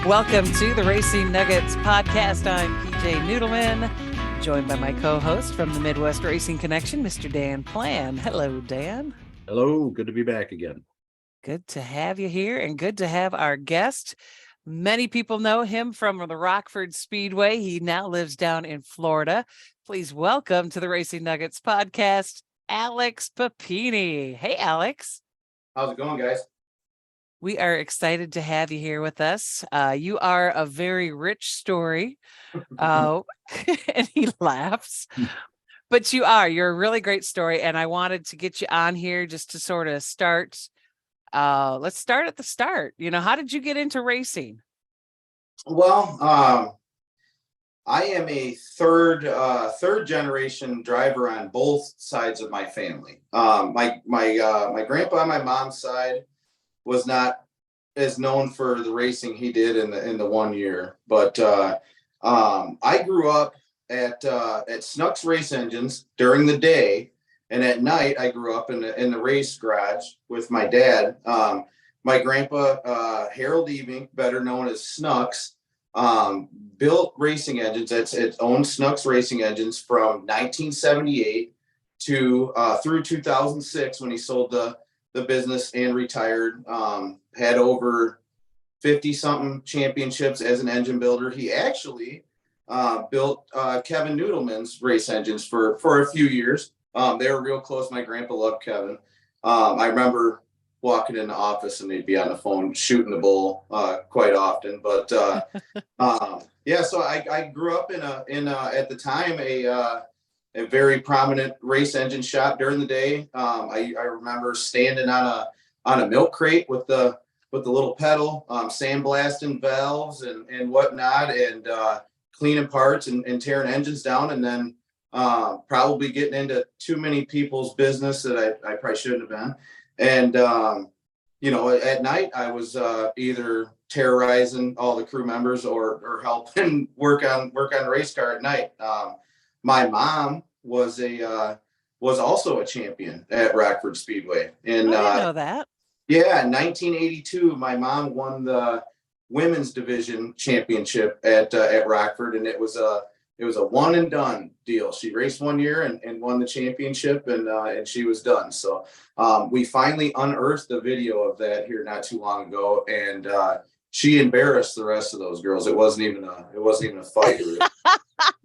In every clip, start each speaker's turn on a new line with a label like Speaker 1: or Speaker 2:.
Speaker 1: Welcome to the Racing Nuggets podcast. I'm PJ Noodleman, joined by my co-host from the Midwest Racing Connection, Mr. Dan Plan. Hello, Dan.
Speaker 2: Hello, good to be back again.
Speaker 1: Good to have you here and good to have our guest. Many people know him from the Rockford Speedway. He now lives down in Florida. Please welcome to the Racing Nuggets podcast, Alex Papini. Hey, Alex.
Speaker 3: How's it going, guys?
Speaker 1: We are excited to have you here with us. You are a very rich story. And he laughs. But you're a really great story. And I wanted to get you on here just to sort of start. Let's start at the start. How did you get into racing?
Speaker 3: Well, I am a third generation driver on both sides of my family. My grandpa on my mom's side was not as known for the racing he did in the 1 year, but I grew up at Snooks Race Engines during the day, and at night I grew up in the race garage with my dad. My grandpa, Harold Eving, better known as Snooks, built racing engines. Its own Snooks Racing Engines from 1978 to through 2006 when he sold the business and retired. Had over 50-something championships as an engine builder. He actually built Kevin Noodleman's race engines for a few years. They were real close. My grandpa loved Kevin. I remember walking in the office and they'd be on the phone shooting the bull quite often. But yeah, so I grew up in at the time a very prominent race engine shop during the day. I remember standing on a milk crate with the little pedal, sandblasting valves and whatnot, and cleaning parts and tearing engines down, and then probably getting into too many people's business that I probably shouldn't have been. And at night I was either terrorizing all the crew members or helping work on race car at night. My mom was also a champion at Rockford Speedway. And
Speaker 1: I didn't know that.
Speaker 3: Yeah, in 1982, my mom won the women's division championship at Rockford, and it was a one and done deal. She raced 1 year and won the championship, and she was done. So we finally unearthed the video of that here not too long ago, and she embarrassed the rest of those girls. It wasn't even a fight.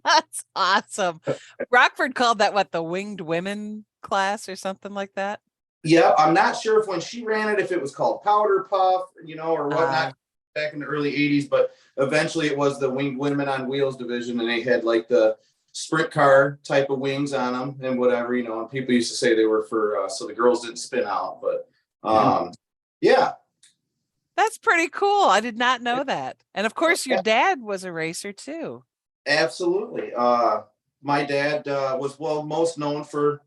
Speaker 1: That's awesome. Rockford called that the winged women class or something like that.
Speaker 3: Yeah, I'm not sure if when she ran it, if it was called powder puff, or whatnot back in the early 80s, but eventually it was the winged women on wheels division, and they had like the sprint car type of wings on them and whatever, and people used to say they were for so the girls didn't spin out, but yeah.
Speaker 1: That's pretty cool. I did not know that. And of course your dad was a racer too.
Speaker 3: Absolutely. My dad was most known for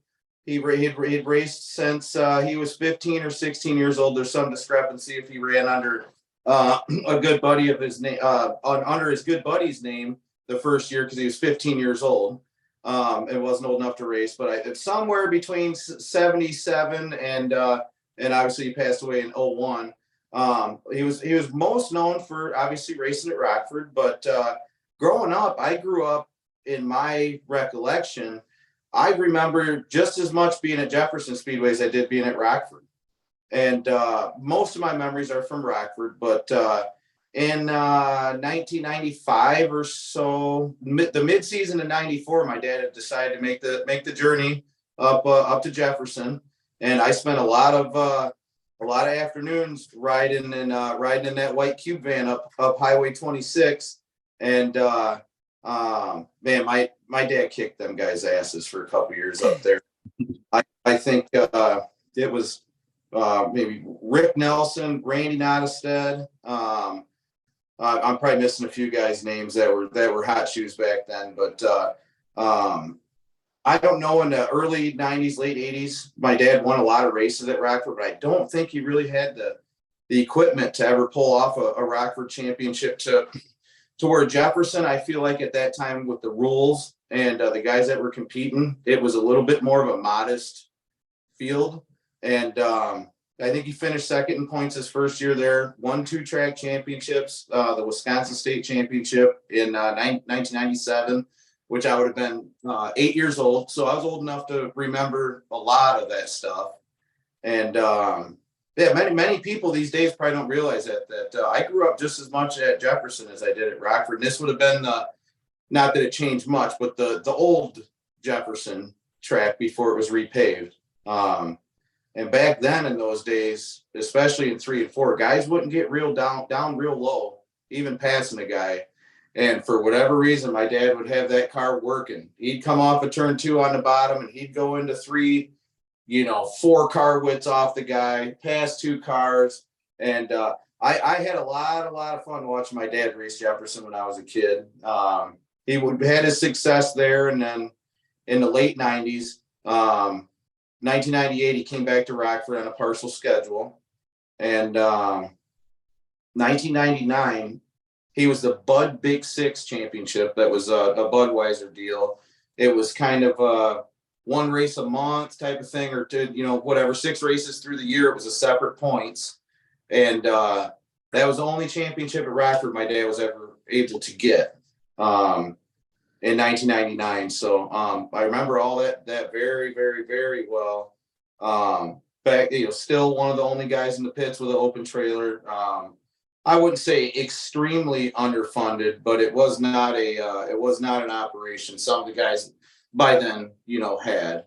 Speaker 3: he'd raced since he was 15 or 16 years old. There's some discrepancy if he ran under a good buddy of his name, under his good buddy's name the first year because he was 15 years old. And wasn't old enough to race, but it's somewhere between 77 and obviously he passed away in 01. He was most known for obviously racing at Rockford, but growing up, I grew up in my recollection. I remember just as much being at Jefferson Speedway as I did being at Rockford. And most of my memories are from Rockford, but in 1995 or so, the mid-season of 94, my dad had decided to make the journey up to Jefferson. And I spent a lot of afternoons riding in that white cube van up Highway 26. And man, my dad kicked them guys' asses for a couple years up there. I think it was maybe Rick Nelson, Randy Nottestead. I'm probably missing a few guys' names that were hot shoes back then, but I don't know, in the early 90s, late 80s, my dad won a lot of races at Rockford, but I don't think he really had the equipment to ever pull off a Rockford championship to where Jefferson, I feel like at that time with the rules and the guys that were competing, it was a little bit more of a modest field. And I think he finished second in points his first year there. Won 2 track championships, the Wisconsin State Championship in 1997, which I would have been 8 years old. So I was old enough to remember a lot of that stuff. And yeah, many people these days probably don't realize that I grew up just as much at Jefferson as I did at Rockford. And this would have been not that it changed much, but the old Jefferson track before it was repaved. And back then in those days, especially in 3 and 4, guys wouldn't get real down real low, even passing a guy. And for whatever reason, my dad would have that car working. He'd come off of turn 2 on the bottom and he'd go into 3, 4 car widths off the guy, pass 2 cars. And I had a lot of fun watching my dad race Jefferson when I was a kid. He had his success there. And then in the late 90s, 1998, he came back to Rockford on a partial schedule. And 1999, he was the Bud Big Six Championship. That was a Budweiser deal. It was kind of a 1 race a month type of thing, or whatever, 6 races through the year. It was a separate points. And that was the only championship at Rockford my dad was ever able to get in 1999. So I remember all that very, very, very well. Back, still one of the only guys in the pits with an open trailer. I wouldn't say extremely underfunded, but it was not an operation some of the guys by then, had.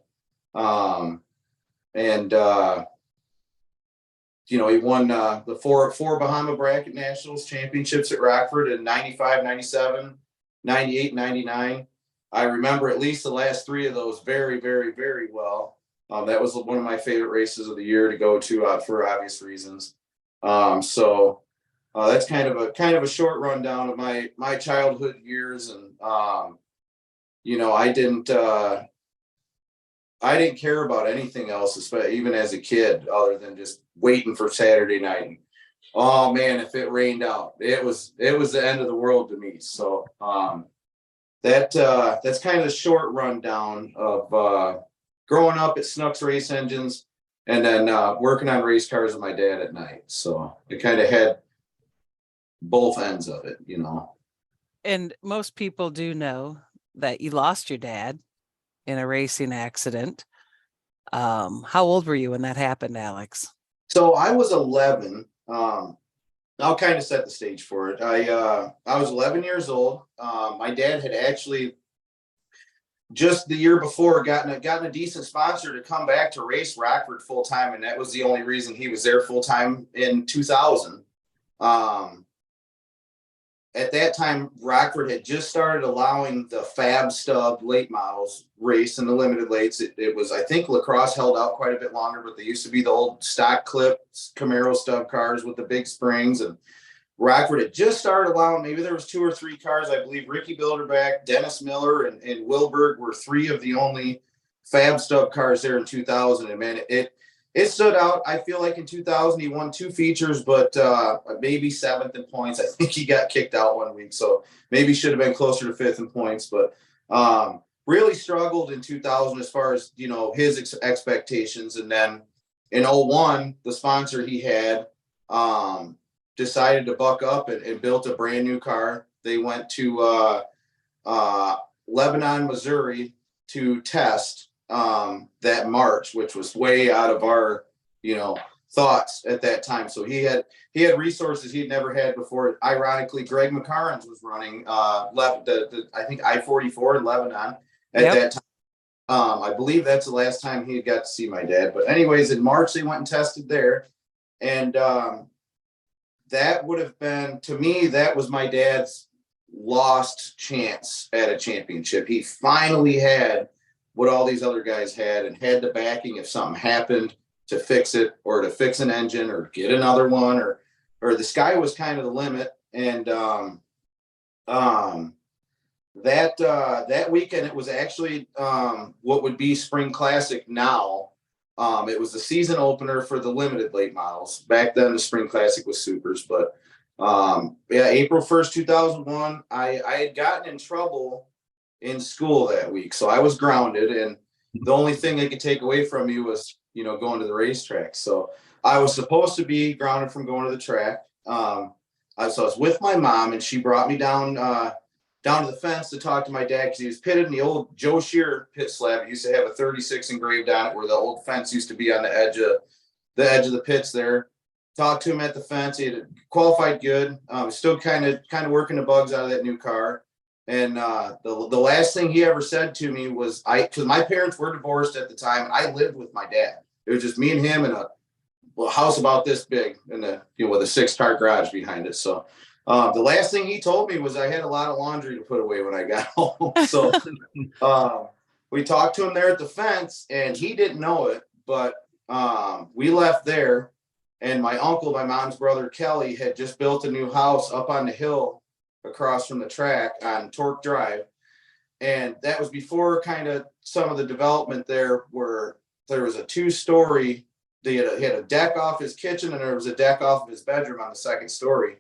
Speaker 3: He won the four Bahama Bracket Nationals championships at Rockford in 95, 97, 98, 99. I remember at least the last 3 of those very, very, very well. That was one of my favorite races of the year to go to for obvious reasons. So that's kind of a short rundown of my childhood years. And, I didn't care about anything else, especially even as a kid, other than just waiting for Saturday night. And, oh man, if it rained out, it was the end of the world to me. So that's kind of the short rundown of growing up at Snooks Race Engines, and then working on race cars with my dad at night. So it kind of had both ends of it,
Speaker 1: And most people do know that you lost your dad in a racing accident. How old were you when that happened, Alex?
Speaker 3: So I was 11. I'll kind of set the stage for it. I was 11 years old. My dad had actually just the year before gotten a decent sponsor to come back to race Rockford full time, and that was the only reason he was there full time in 2000. At that time, Rockford had just started allowing the Fab Stub late models race in the limited lates. It was, I think, lacrosse held out quite a bit longer, but they used to be the old stock clip Camaro stub cars with the big springs. And Rockford had just started allowing, maybe there was 2 or 3 cars. I believe Ricky Bilderback, Dennis Miller, and Wilberg were 3 of the only Fab Stub cars there in 2000. And man, it stood out. I feel like in 2000, he won 2 features, but maybe 7th in points. I think he got kicked out 1 week, so maybe should have been closer to 5th in points. But really struggled in 2000 as far as, his expectations. And then in 01, the sponsor he had decided to buck up and built a brand new car. They went to Lebanon, Missouri to test that March, which was way out of our, thoughts at that time. So he had resources he'd never had before. Ironically, Greg McCarrans was running I think I-44 in Lebanon at that time. I believe that's the last time he got to see my dad. But anyways, in March they went and tested there, and that would have been, to me, that was my dad's lost chance at a championship. He finally had what all these other guys had, and had the backing if something happened to fix it, or to fix an engine, or get another one, or the sky was kind of the limit. And that weekend, it was actually what would be Spring Classic now. It was the season opener for the limited late models. Back then, the Spring Classic was supers, but April 1st, 2001, I had gotten in trouble in school that week. So I was grounded, and the only thing they could take away from me was going to the racetrack. So I was supposed to be grounded from going to the track. So I was with my mom, and she brought me down to the fence to talk to my dad, because he was pitted in the old Joe Shear pit slab. It used to have a 36 engraved on it, where the old fence used to be on the edge of the pits there. Talked to him at the fence. He had qualified good. Still kind of working the bugs out of that new car. And the last thing he ever said to me was, because my parents were divorced at the time, and I lived with my dad. It was just me and him in a house about this big, and with a 6-car garage behind it. So the last thing he told me was I had a lot of laundry to put away when I got home. So we talked to him there at the fence, and he didn't know it, but we left there, and my uncle, my mom's brother, Kelly, had just built a new house up on the hill across from the track on Torque Drive. And that was before kind of some of the development there, where there was a 2-story. He had a deck off his kitchen, and there was a deck off of his bedroom on the 2nd story.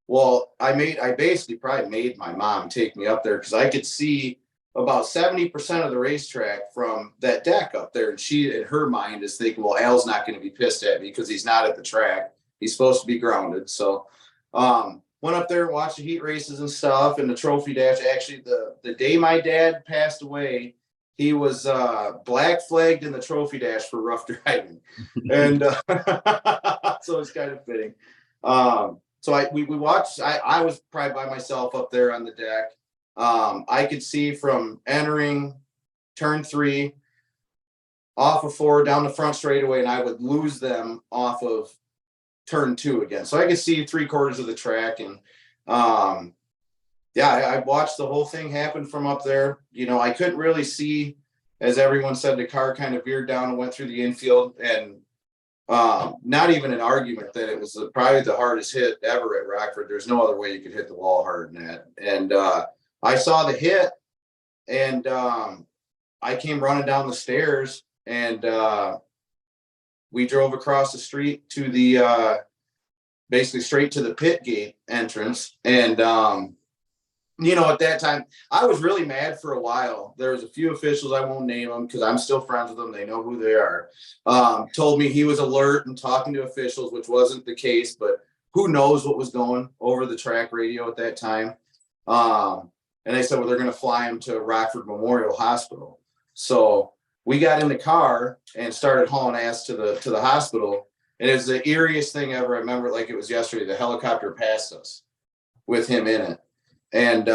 Speaker 3: Well, I basically probably made my mom take me up there, because I could see about 70% of the racetrack from that deck up there. And she, in her mind, is thinking, well, Al's not going to be pissed at me because he's not at the track. He's supposed to be grounded. So went up there and watched the heat races and stuff, and the trophy dash. Actually, the day my dad passed away, he was black flagged in the trophy dash for rough driving. And so it's kind of fitting. So we watched. I was probably by myself up there on the deck. I could see from entering turn 3 off of 4 down the front straightaway, and I would lose them off of turn 2 again. So I could see 3/4 of the track. And I watched the whole thing happen from up there. I couldn't really see, as everyone said, the car kind of veered down and went through the infield, and not even an argument that it was probably the hardest hit ever at Rockford. There's no other way you could hit the wall harder than that. And I saw the hit, and I came running down the stairs, and we drove across the street to the basically straight to the pit gate entrance. And at that time, I was really mad for a while. There was a few officials, I won't name them because I'm still friends with them, they know who they are, told me he was alert and talking to officials, which wasn't the case, but who knows what was going over the track radio at that time. And they said, well, they're going to fly him to Rockford Memorial Hospital. So we got in the car and started hauling ass to the hospital. And it was the eeriest thing ever. I remember it like it was yesterday. The helicopter passed us with him in it. And,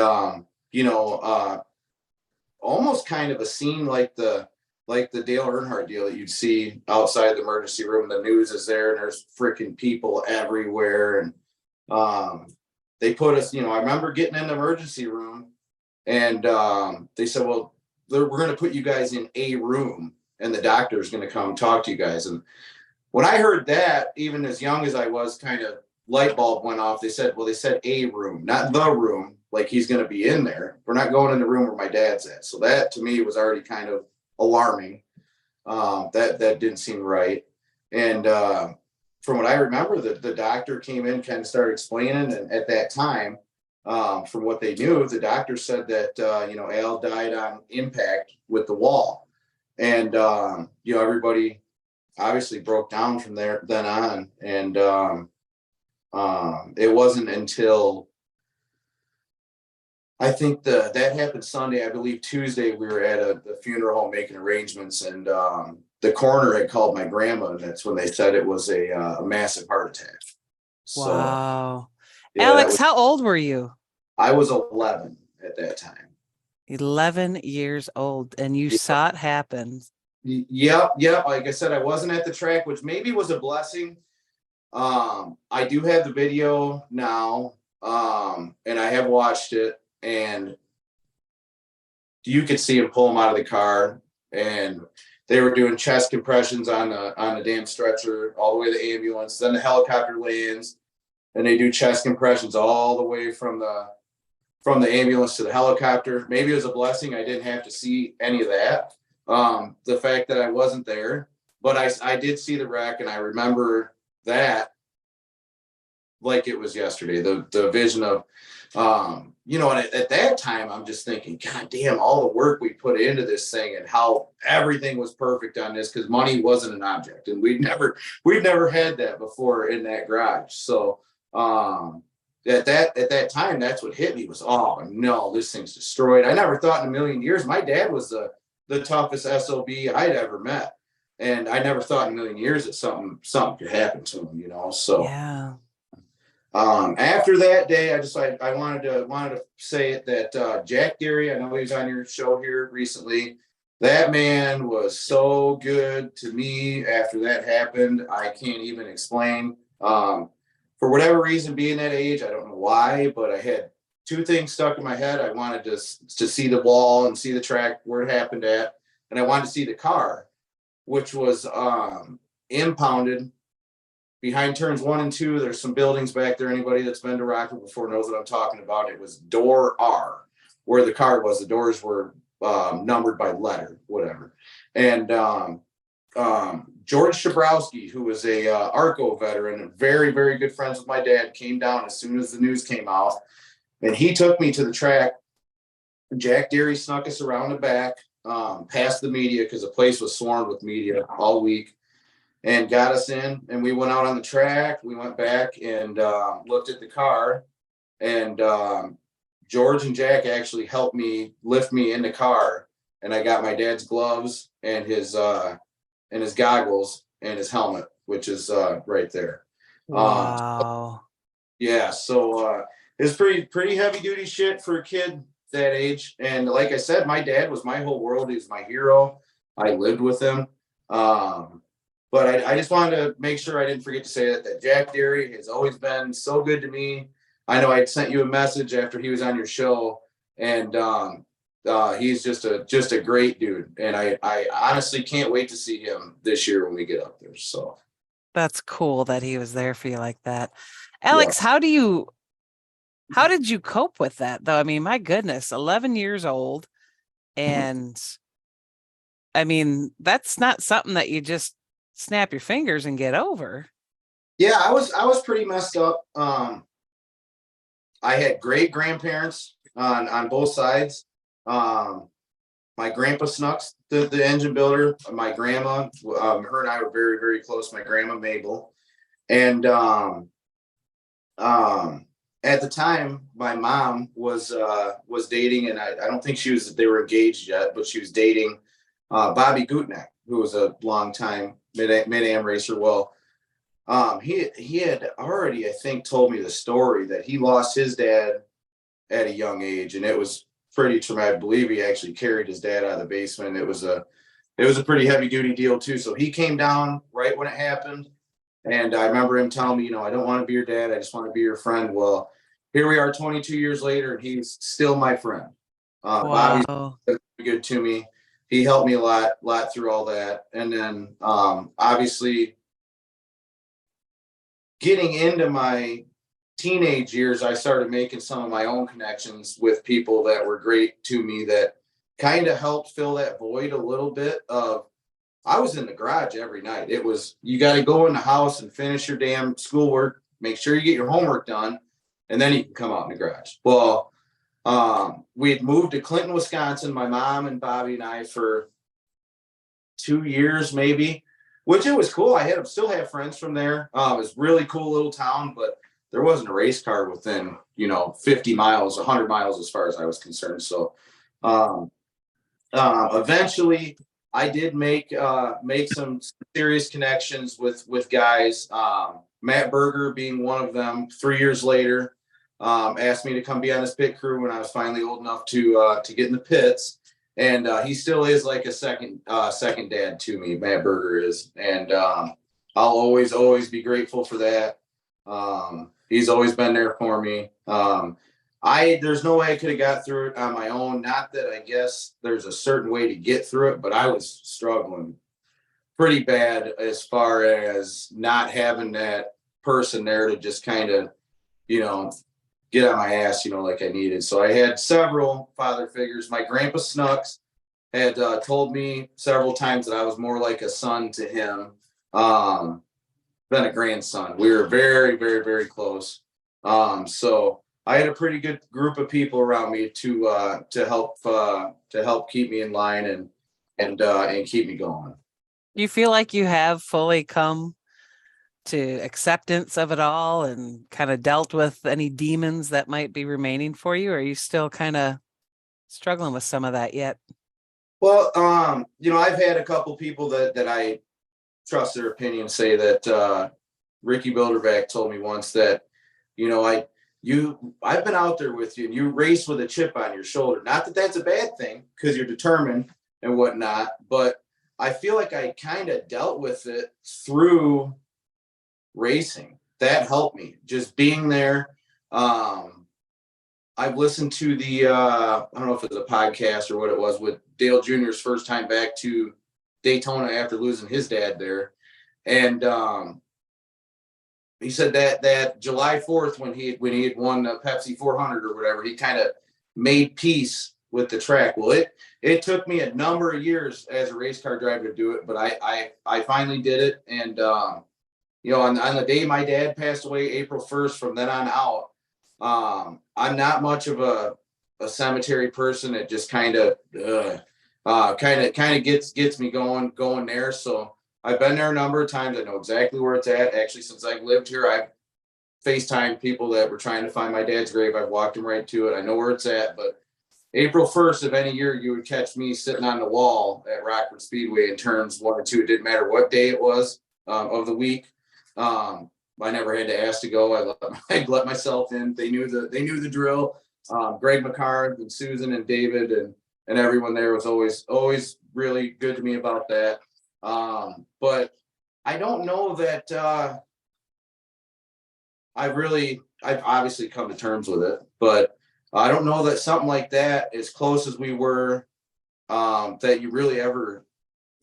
Speaker 3: almost kind of a scene like the Dale Earnhardt deal that you'd see outside the emergency room. The news is there, and there's freaking people everywhere. And they put us, I remember getting in the emergency room, and they said, well, we're going to put you guys in a room, and the doctor's going to come talk to you guys. And when I heard that, even as young as I was, kind of light bulb went off. They said a room, not the room, like he's going to be in there. We're not going in the room where my dad's at. So that to me was already kind of alarming. That didn't seem right. And from what I remember, the doctor came in, kind of started explaining. And at that time, from what they knew, the doctor said that, Al died on impact with the wall. And, everybody obviously broke down from then on. And it wasn't until I think that happened Sunday. I believe Tuesday we were at the funeral home making arrangements, and the coroner had called my grandma, and that's when they said it was a massive heart attack. So,
Speaker 1: wow.
Speaker 3: yeah,
Speaker 1: Alex, how old were you?
Speaker 3: I was 11 at that time.
Speaker 1: 11 years old, and you saw it happen.
Speaker 3: Yep. Like I said, I wasn't at the track, which maybe was a blessing. I do have the video now, and I have watched it, and you could see him pull him out of the car, and they were doing chest compressions on the damn stretcher all the way to the ambulance. Then the helicopter lands, and they do chest compressions all the way from the ambulance to the helicopter. Maybe it was a blessing I didn't have to see any of that. The fact that I wasn't there, but I did see the wreck, and I remember that. like it was yesterday. The vision of, you know, and at that time, I'm just thinking, God damn, all the work we put into this thing and how everything was perfect on this, because money wasn't an object, and we'd never had that before in that garage. So at that time, that's what hit me was, oh no, this thing's destroyed. I never thought in a million years. My dad was the toughest SOB I'd ever met, and I never thought in a million years that something could happen to him, you know. So
Speaker 1: Yeah.
Speaker 3: after that day, I wanted to say it that Jack Geary, I know he was on your show here recently. That man was so good to me after that happened. I can't even explain. For whatever reason, being that age, I don't know why, but I had two things stuck in my head. I wanted to see the wall and see the track where it happened at, and I wanted to see the car, which was impounded. Behind turns 1 and 2, there's some buildings back there. Anybody that's been to Rockford before knows what I'm talking about. It was door R, where the car was. The doors were numbered by letter, whatever. And George Chabrowski, who was a ARCO veteran and very, very good friends with my dad, came down as soon as the news came out. And he took me to the track. Jack Deary snuck us around the back, past the media, because the place was swarmed with media all week, and got us in, and we went out on the track. We went back and looked at the car, and George and Jack actually helped me lift me in the car, and I got my dad's gloves and his goggles and his helmet, which is right there.
Speaker 1: Wow.
Speaker 3: Yeah, so it's pretty heavy duty shit for a kid that age. And like I said, my dad was my whole world. He was my hero. I lived with him. But I just wanted to make sure I didn't forget to say that Jack Deary has always been so good to me. I know I sent you a message after he was on your show, and he's just a great dude. And I honestly can't wait to see him this year when we get up there. So
Speaker 1: That's cool that he was there for you like that. Alex,
Speaker 3: yeah.
Speaker 1: how did you cope with that though? I mean, my goodness, 11 years old. And I mean, that's not something that you just snap your fingers and get over.
Speaker 3: Yeah, I was pretty messed up. I had great grandparents on both sides. My grandpa Snooks, the engine builder, my grandma, her and I were very, very close. My grandma Mabel, and at the time, my mom was dating, and I don't think they were engaged yet, but she was dating Bobby Gutnack, who was a longtime mid-am racer. Well, he had already, I think, told me the story that he lost his dad at a young age, and it was pretty traumatic. I believe he actually carried his dad out of the basement. It was a pretty heavy duty deal too. So he came down right when it happened. And I remember him telling me, I don't want to be your dad. I just want to be your friend. Well, here we are 22 years later, and he's still my friend. Bobby's
Speaker 1: Wow.
Speaker 3: good to me. He helped me a lot through all that. And then obviously getting into my teenage years, I started making some of my own connections with people that were great to me that kind of helped fill that void a little bit of, I was in the garage every night. It was, you got to go in the house and finish your damn schoolwork, make sure you get your homework done, and then you can come out in the garage. Well, we had moved to Clinton, Wisconsin, my mom and Bobby and I, for 2 years, maybe, which it was cool. I still have friends from there. It was a really cool little town, but there wasn't a race car within, 50 miles, 100 miles as far as I was concerned. So eventually I did make some serious connections with guys. Matt Berger being one of them. 3 years later, asked me to come be on his pit crew when I was finally old enough to get in the pits. And he still is like a second dad to me. Matt Berger is, and I'll always be grateful for that. He's always been there for me. There's no way I could have got through it on my own. Not that I guess there's a certain way to get through it, but I was struggling pretty bad as far as not having that person there to just kind of, get on my ass, like I needed. So I had several father figures. My grandpa Snooks had told me several times that I was more like a son to him. than a grandson. We were very, very, very close. So I had a pretty good group of people around me to help keep me in line and keep me going.
Speaker 1: You feel like you have fully come to acceptance of it all and kind of dealt with any demons that might be remaining for you? Or are you still kind of struggling with some of that yet?
Speaker 3: Well, I've had a couple people that I trust their opinion say that Ricky Bilderback told me once that, I've been out there with you and you race with a chip on your shoulder. Not that that's a bad thing because you're determined and whatnot, but I feel like I kind of dealt with it through racing. That helped me just being there. I've listened to the I don't know if it was a podcast or what it was with Dale Jr.'s first time back to Daytona after losing his dad there. And he said that July 4th when he had won the Pepsi 400 or whatever, he kind of made peace with the track. Well, it took me a number of years as a race car driver to do it, but I finally did it. And on the day my dad passed away, April 1st, from then on out, I'm not much of a cemetery person. It just kind of gets me going there. So I've been there a number of times. I know exactly where it's at. Actually, since I've lived here, I've FaceTimed people that were trying to find my dad's grave. I've walked them right to it. I know where it's at. But April 1st of any year, you would catch me sitting on the wall at Rockford Speedway in turns 1 or 2. It didn't matter what day it was of the week. I never had to ask to go. I let myself in. They knew the drill. Greg McCarr and Susan and David and everyone there was always really good to me about that. But I don't know that I've obviously come to terms with it, but I don't know that something like that, as close as we were, that you really ever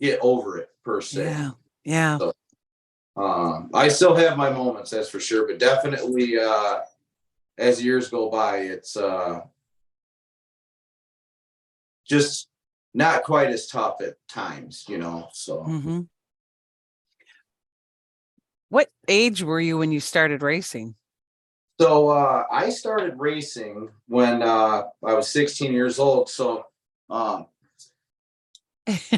Speaker 3: get over it per se.
Speaker 1: Yeah. Yeah.
Speaker 3: So, I still have my moments, that's for sure, but definitely as years go by, it's just not quite as tough at times, so.
Speaker 1: Mm-hmm. What age were you when you started racing?
Speaker 3: So I started racing when I was 16 years old. So this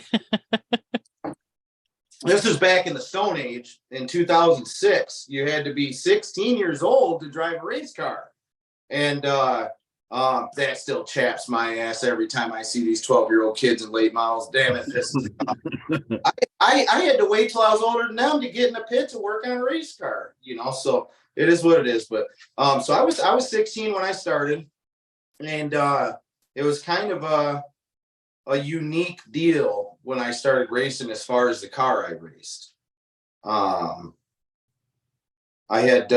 Speaker 3: was back in the Stone Age in 2006. You had to be 16 years old to drive a race car. And that still chaps my ass every time I see these 12-year-old kids in late models. Damn it. I had to wait till I was older than them to get in the pit to work on a race car, so it is what it is. But so I was 16 when I started, and it was kind of a unique deal when I started racing as far as the car I raced. I had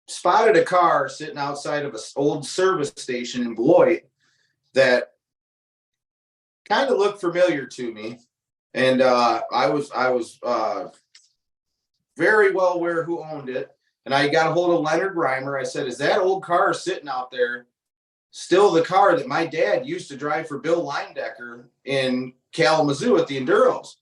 Speaker 3: spotted a car sitting outside of an old service station in Beloit that kind of looked familiar to me. And I was very well aware who owned it. And I got a hold of Leonard Reimer. I said, is that old car sitting out there still the car that my dad used to drive for Bill Leindecker in Kalamazoo at the Enduros?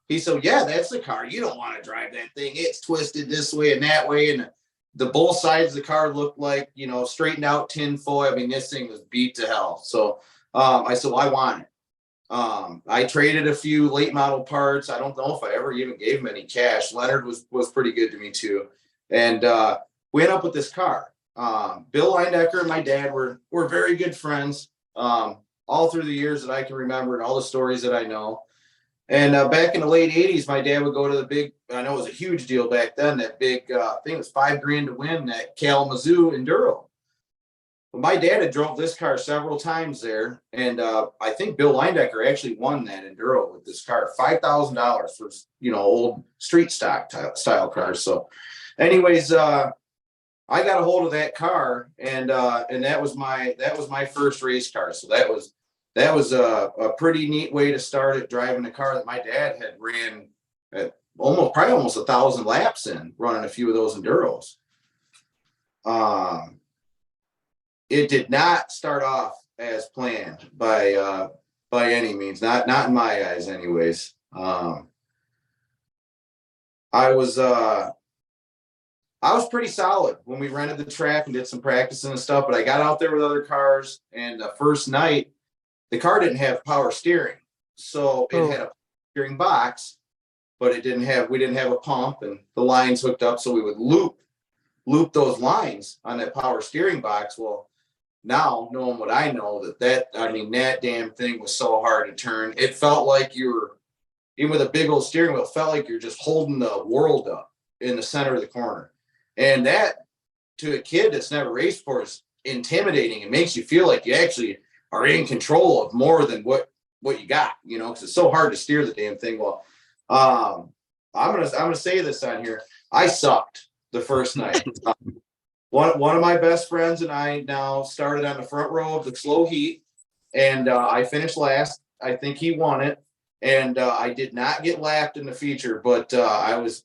Speaker 3: He said, yeah, that's the car. You don't want to drive that thing. It's twisted this way and that way. And the both sides of the car looked like, straightened out tin foil. I mean, this thing was beat to hell. So I said, well, I want it. I traded a few late model parts. I don't know if I ever even gave him any cash. Leonard was pretty good to me too. And we ended up with this car. Bill Leindecker and my dad were very good friends all through the years that I can remember and all the stories that I know. And back in the late 80s, my dad would go to the big, I know it was a huge deal back then, that big, I think it was $5,000 to win that Kalamazoo Enduro. But my dad had drove this car several times there. And I think Bill Leindecker actually won that Enduro with this car, $5,000 for, old street stock style cars. So anyways, I got a hold of that car and that was my first race car. So that was a pretty neat way to start it, driving a car that my dad had ran at probably almost 1,000 laps in, running a few of those Enduros. It did not start off as planned by any means, not in my eyes anyways. I was pretty solid when we rented the track and did some practicing and stuff, but I got out there with other cars, and the first night the car didn't have power steering. So it had a steering box, but we didn't have a pump and the lines hooked up. So we would loop those lines on that power steering box. Well, now knowing what I know, that damn thing was so hard to turn. It felt like you were, even with a big old steering wheel, it felt like you're just holding the world up in the center of the corner. And that, to a kid that's never raced before, is intimidating. It makes you feel like you actually are in control of more than what you got, because it's so hard to steer the damn thing. Well, I'm gonna say this on here. I sucked the first night. One of my best friends and I now started on the front row of the slow heat, and I finished last. I think he won it, and I did not get lapped in the feature, but I was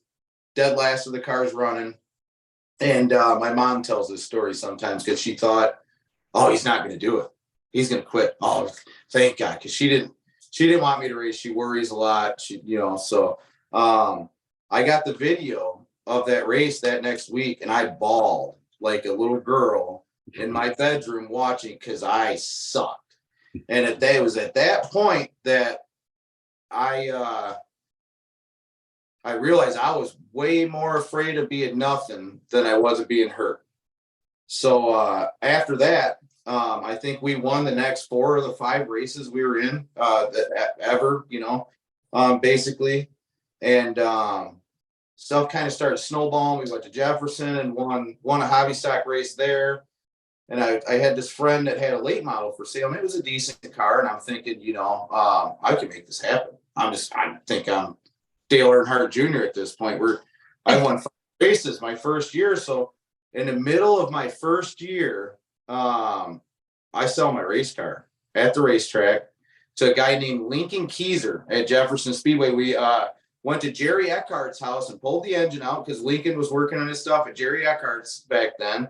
Speaker 3: dead last of the cars running. And my mom tells this story sometimes because she thought, oh, he's not going to do it. He's going to quit. Oh, thank God. Because she didn't want me to race. She worries a lot. So I got the video of that race that next week, and I bawled like a little girl in my bedroom watching because I sucked. And it was at that point that I realized I was way more afraid of being nothing than I was of being hurt. So after that, I think we won the next 4 of the 5 races we were in ever, basically. And stuff kind of started snowballing. We went to Jefferson and won a hobby stock race there. And I had this friend that had a late model for sale, and it was a decent car. And I'm thinking, I can make this happen. I think I'm Dale Earnhardt Jr. at this point, where I won 5 races my first year. So in the middle of my first year, I sell my race car at the racetrack to a guy named Lincoln Keyser at Jefferson Speedway. We went to Jerry Eckhart's house and pulled the engine out because Lincoln was working on his stuff at Jerry Eckhart's back then.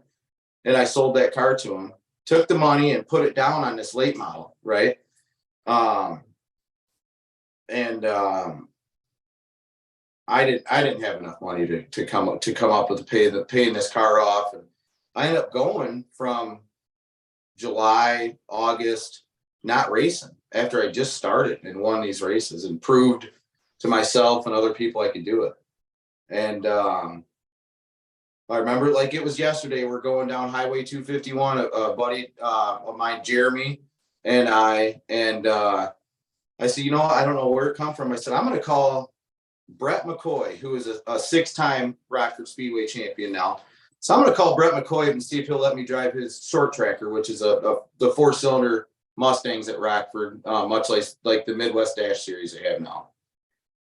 Speaker 3: And I sold that car to him, took the money and put it down on this late model. Right. I didn't have enough money to come up with paying this car off. And I ended up going from July, August, not racing after I just started and won these races and proved to myself and other people I could do it. And I remember like it was yesterday. We're going down Highway 251. A buddy of mine, Jeremy, and I said, I don't know where it come from. I said, I'm going to call Brett McCoy, who is a 6-time Rockford Speedway champion now. So I'm going to call Brett McCoy and see if he'll let me drive his short tracker, which is the 4-cylinder Mustangs at Rockford, much like the Midwest Dash Series they have now.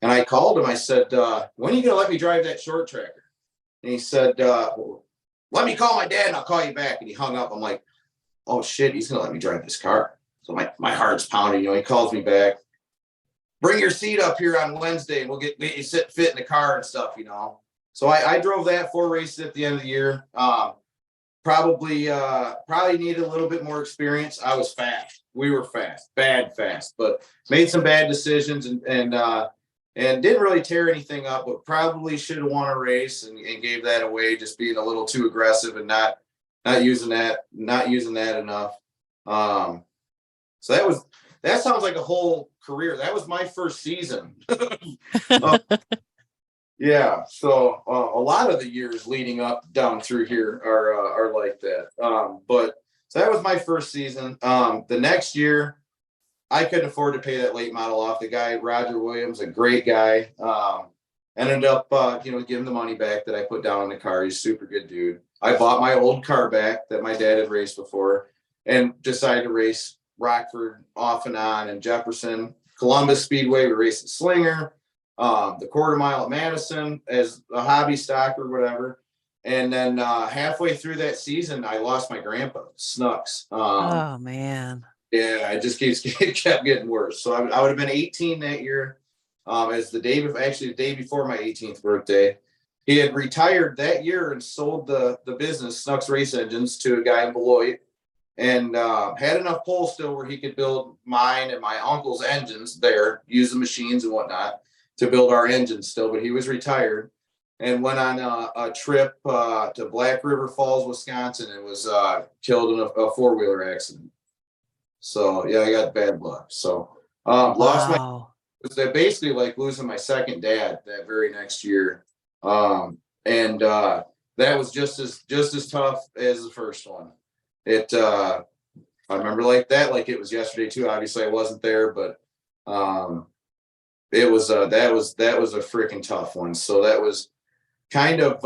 Speaker 3: And I called him. I said, when are you going to let me drive that short tracker? And he said, let me call my dad and I'll call you back. And he hung up. I'm like, oh shit, he's going to let me drive this car. So my heart's pounding. He calls me back. Bring your seat up here on Wednesday and we'll get you fit in the car and stuff, So I drove that 4 races at the end of the year. Probably needed a little bit more experience. I was fast. We were fast, fast, but made some bad decisions and didn't really tear anything up, but probably should have won a race and gave that away, just being a little too aggressive and not using that enough. So that sounds like a whole career. That was my first season. Yeah. So a lot of the years leading up down through here are like that. But so that was my first season. The next year, I couldn't afford to pay that late model off. The guy, Roger Williams, a great guy, ended up, giving the money back that I put down on the car. He's a super good dude. I bought my old car back that my dad had raced before and decided to race Rockford off and on, and Jefferson, Columbus Speedway. We raced at Slinger, the quarter mile at Madison as a hobby stock or whatever. And then halfway through that season, I lost my grandpa, Snooks.
Speaker 1: Oh man.
Speaker 3: Yeah, it just kept getting worse. So I would have been 18 that year. As the day before my 18th birthday. He had retired that year and sold the business, Snooks Race Engines, to a guy in Beloit, and had enough pull still where he could build mine and my uncle's engines there, use the machines and whatnot. to build our engine still, but he was retired and went on a trip to Black River Falls, Wisconsin, and was killed in a 4-wheeler accident. So yeah, I got bad luck. So lost my, it was basically like losing my second dad that very next year. And that was just as tough as the first one. It I remember like it was yesterday too. Obviously I wasn't there, but it was that was a freaking tough one. So that was kind of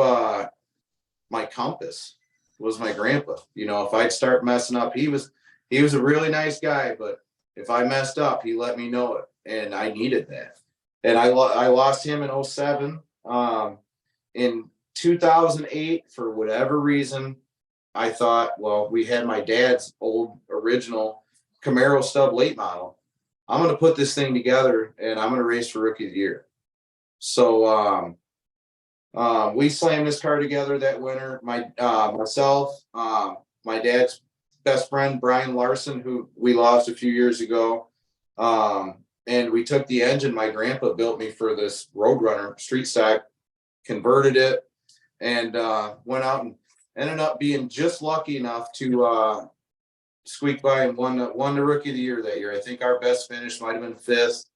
Speaker 3: my compass was my grandpa. You know, if I'd start messing up, he was a really nice guy, but if I messed up, he let me know it, and I needed that. And I lost him in 2007. In 2008, for whatever reason, I thought, well, we had my dad's old original Camaro stub late model. I'm going to put this thing together and I'm going to race for Rookie of the Year. So we slammed this car together that winter. Myself, my dad's best friend, Brian Larson, who we lost a few years ago. And we took the engine my grandpa built me for this Roadrunner street stock, converted it, and went out and ended up being just lucky enough to squeak by and won the Rookie of the Year that year. I think our best finish might have been 5th.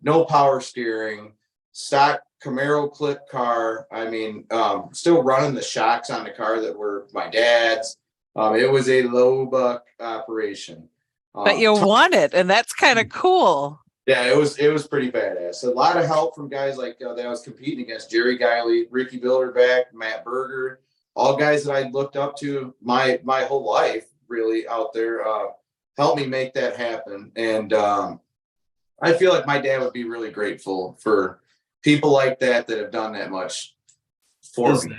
Speaker 3: No power steering, stock Camaro clip car. I mean, still running the shocks on the car that were my dad's. It was a low buck operation.
Speaker 1: But you won it, and that's kind of cool.
Speaker 3: Yeah, it was pretty badass. A lot of help from guys like that I was competing against: Jerry Guiley, Ricky Bilderback, Matt Berger, all guys that I looked up to my whole life, really out there, helped me make that happen. And I feel like my dad would be really grateful for people like that have done that much for me.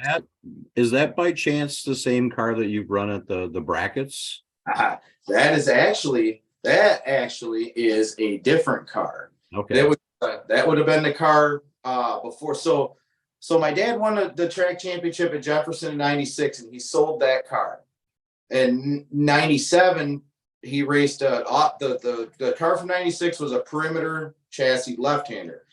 Speaker 2: Is that by chance the same car that you've run at the brackets?
Speaker 3: That actually is a different car.
Speaker 2: Okay.
Speaker 3: That would have been the car before. So my dad won the track championship at Jefferson in '96, and he sold that car. In '97, he raced the car from '96 was a perimeter chassis left-hander.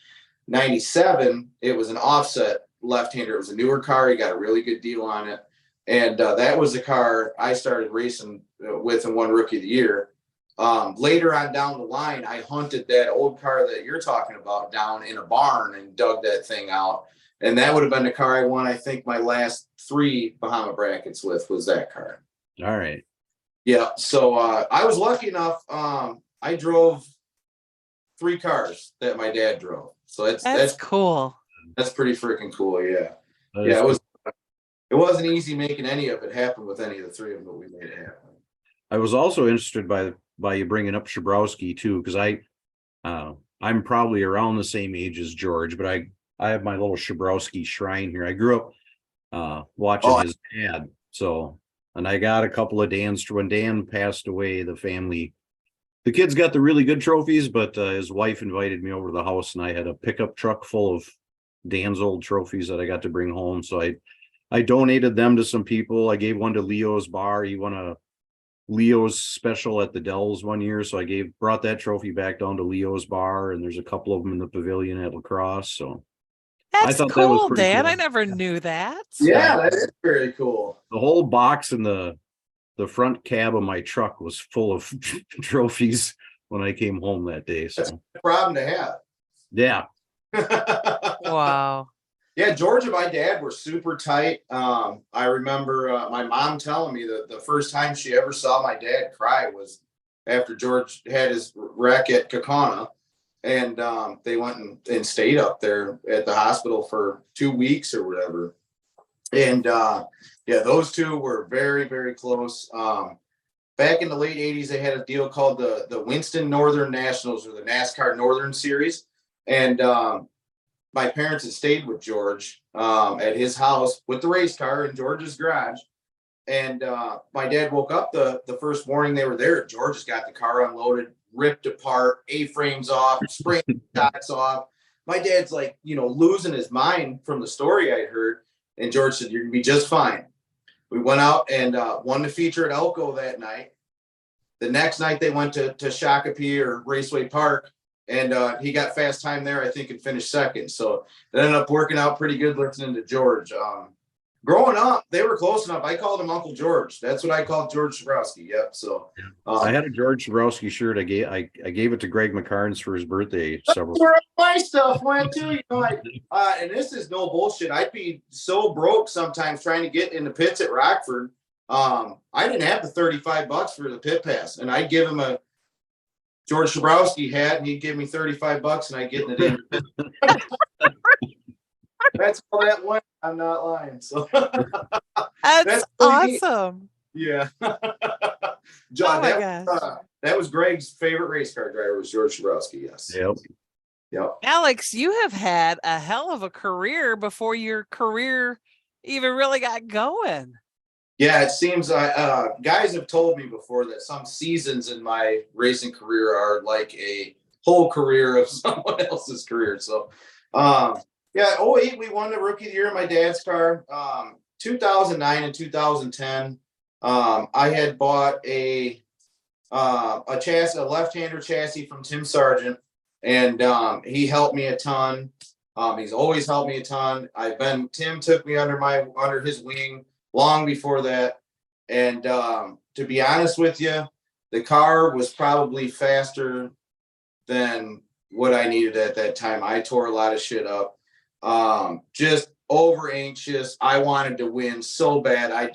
Speaker 3: '97, it was an offset left-hander. It was a newer car. He got a really good deal on it. And that was the car I started racing with and won Rookie of the Year. Later on down the line, I hunted that old car that you're talking about down in a barn and dug that thing out. And that would have been the car I won, I think, my last 3 Bahama brackets with was that car.
Speaker 2: All right.
Speaker 3: Yeah. So I was lucky enough. I drove 3 cars that my dad drove. So that's
Speaker 1: cool. That's
Speaker 3: pretty freaking cool. Yeah.
Speaker 2: Yeah.
Speaker 3: It wasn't easy making any of it happen with any of the 3 of them, but we made it happen.
Speaker 2: I was also interested by you bringing up Chabrowski too, because I'm probably around the same age as George, but I have my little Chabrowski shrine here. I grew up watching his dad, and I got a couple of Dan's. When Dan passed away, the kids got the really good trophies, but his wife invited me over to the house, and I had a pickup truck full of Dan's old trophies that I got to bring home. So I donated them to some people. I gave one to Leo's bar. He won a Leo's special at the Dells one year, so I brought that trophy back down to Leo's bar, and there's a couple of them in the pavilion at La Crosse. So
Speaker 1: that's cool,
Speaker 2: that was
Speaker 1: Dan.
Speaker 2: cool.
Speaker 1: I never knew that.
Speaker 3: Yeah, that is very cool.
Speaker 2: The whole box in the front cab of my truck was full of trophies when I came home that day. So
Speaker 3: that's a problem to have.
Speaker 2: Yeah.
Speaker 1: Wow.
Speaker 3: Yeah, George and my dad were super tight. I remember my mom telling me that the first time she ever saw my dad cry was after George had his wreck at Kaukauna, and they went and stayed up there at the hospital for 2 weeks or whatever. And yeah, those two were very, very close. Back in the late 80s, they had a deal called the Winston Northern Nationals, or the NASCAR Northern Series. And my parents had stayed with George at his house with the race car in George's garage. And my dad woke up the first morning they were there. George has got the car unloaded, ripped apart, A-frames off, spring shocks off. My dad's like, losing his mind from the story I'd heard. And George said, "You're going to be just fine." We went out and won the feature at Elko that night. The next night they went to Shakopee or Raceway Park, And he got fast time there, I think, and finished second. So it ended up working out pretty good listening to George. Growing up, they were close enough. I called him Uncle George. That's what I called George Chabrowski. Yep. So
Speaker 2: I had a George Szaboski shirt. I gave it to Greg McCarnes for his birthday.
Speaker 3: That's where my stuff went too. You know, and this is no bullshit. I'd be so broke sometimes trying to get in the pits at Rockford. I didn't have the $35 for the pit pass, and I'd give him a George Chabrowski hat, and he'd give me $35, and I'd get in the damn pit. That's how that went. I'm not lying. So
Speaker 1: that's awesome.
Speaker 3: Yeah. John, that was Greg's favorite race car driver was George Chabrowski. Yes.
Speaker 2: Yep.
Speaker 1: Alex, you have had a hell of a career before your career even really got going.
Speaker 3: Yeah, it seems guys have told me before that some seasons in my racing career are like a whole career of someone else's career. So, yeah, 2008, we won the Rookie of the Year in my dad's car. 2009 and 2010, I had bought a chassis, a left-hander chassis from Tim Sargent, and he helped me a ton. He's always helped me a ton. Tim took me under his wing long before that. And to be honest with you, the car was probably faster than what I needed at that time. I tore a lot of shit up. Just over anxious. I wanted to win so bad. I